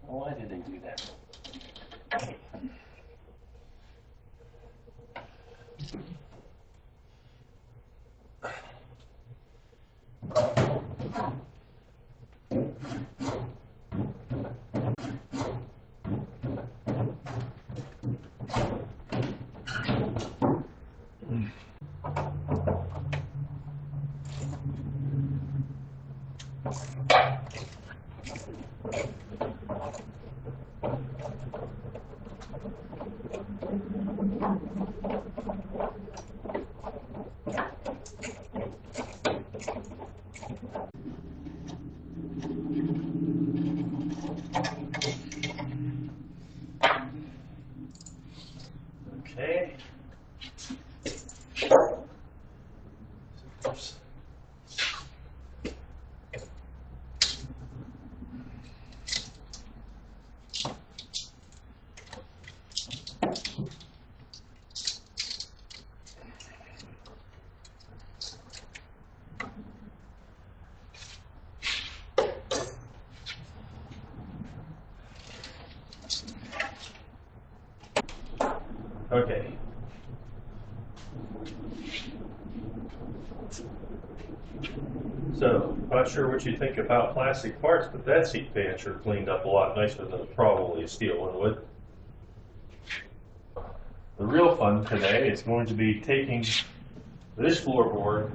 Why did they do that? Okay. Okay. So, not sure what you think about plastic parts, but that seat fan sure cleaned up a lot nicer than probably a steel one would. The real fun today is going to be taking this floorboard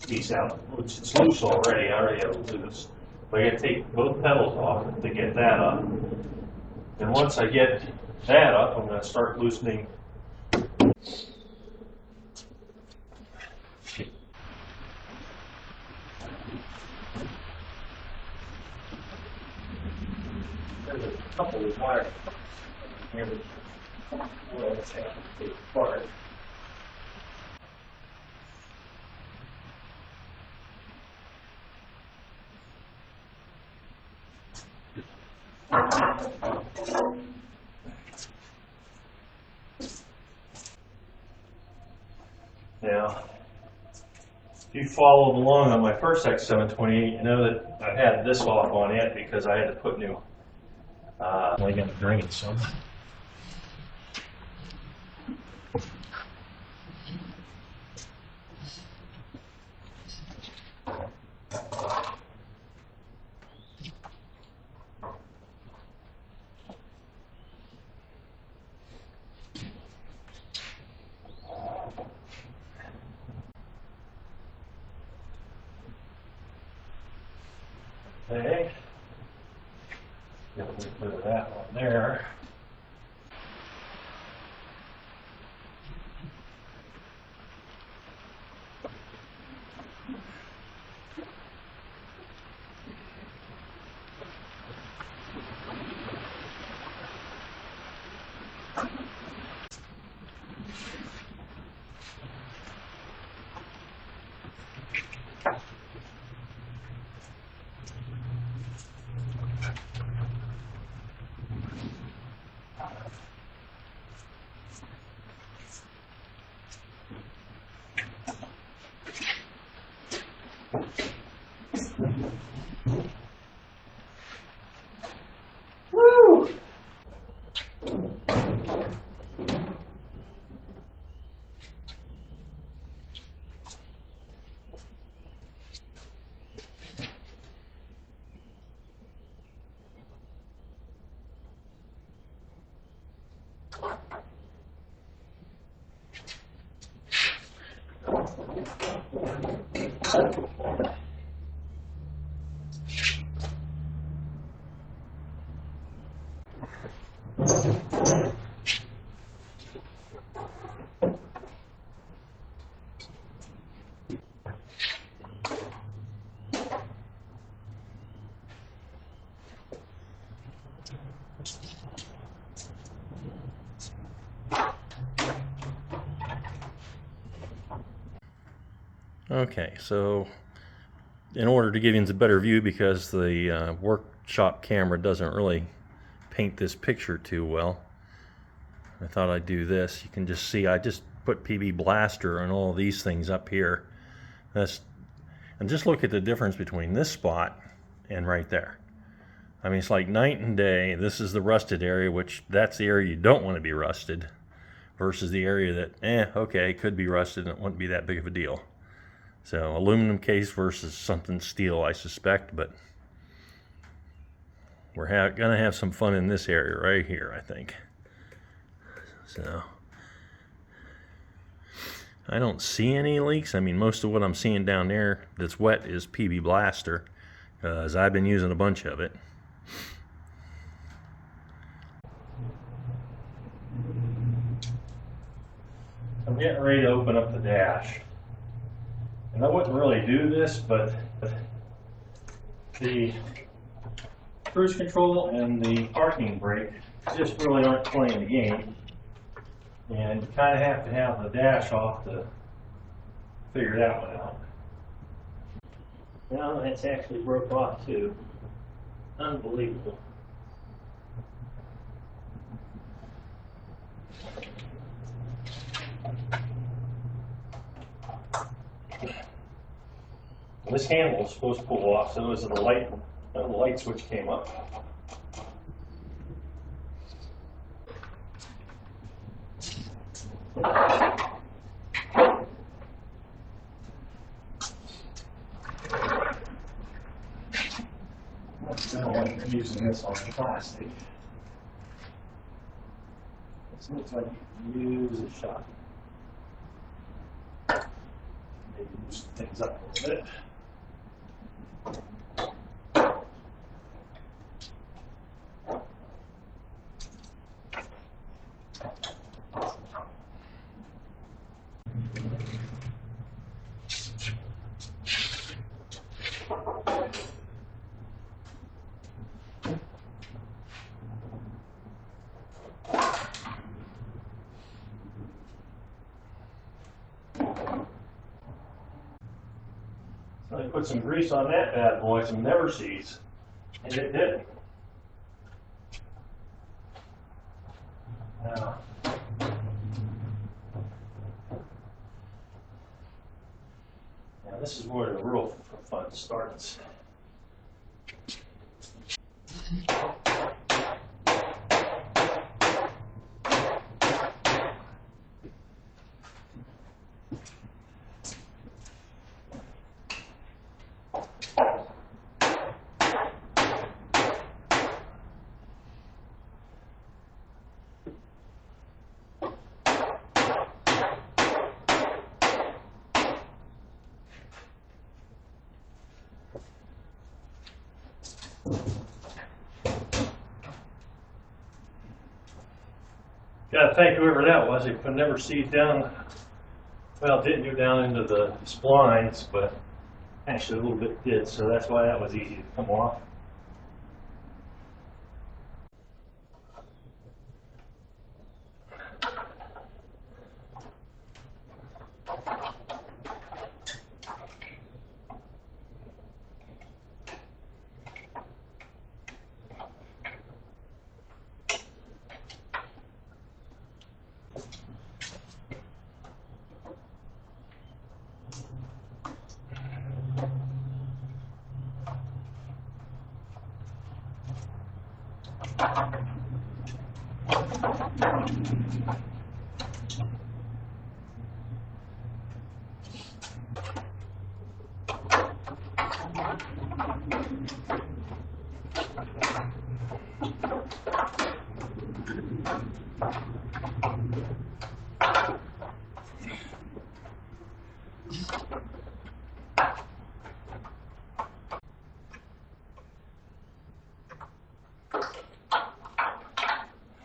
piece out, which is loose already. I already have it loose. But I got to take both pedals off to get that up. And once I get that up, I'm going to start loosening. There's a couple of wires here. Well, let's have to take it apart. Now, if you followed along on my first NY728, you know that I had this off on it because I had to put new I got to drain some. Okay. Get a little bit of that one there. Woo! Okay, so in order to give you a better view, because the workshop camera doesn't really paint this picture too well. I thought I'd do this. You can just see I just put PB Blaster on all these things up here. And just look at the difference between this spot and right there. I mean, it's like night and day. This is the rusted area, which that's the area you don't want to be rusted, versus the area that, okay, could be rusted and it wouldn't be that big of a deal. So aluminum case versus something steel, I suspect, but we're gonna have some fun in this area right here, I think. So I don't see any leaks. I mean, most of what I'm seeing down there that's wet is PB Blaster, because I've been using a bunch of it. I'm getting ready to open up the dash. And I wouldn't really do this, but the cruise control and the parking brake just really aren't playing the game. And you kind of have to have the dash off to figure that one out. Well, it's actually broke off too. Unbelievable. This handle is supposed to pull off, so as the light switch came up. I don't like using this on plastic. This looks like you use a shot. Maybe loosen things up a little bit. So I put some grease on that bad boy, some never sees, and it didn't. Now, this is where the real fun starts. Gotta thank whoever that was. It could never see down, well, it didn't go down into the splines, but actually a little bit did, so that's why that was easy to come off.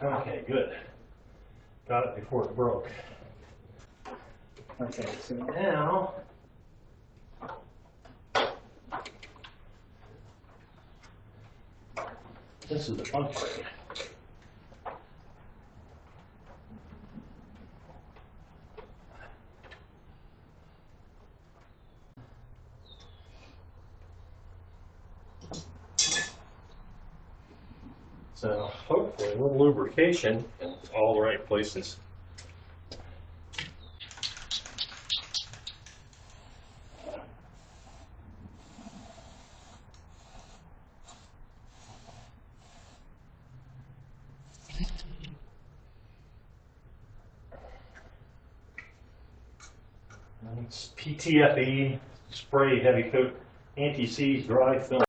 Okay, good. Got it before it broke. Okay, so now this is the front brake. So little lubrication in all the right places. It's PTFE spray heavy coat anti-seize dry film.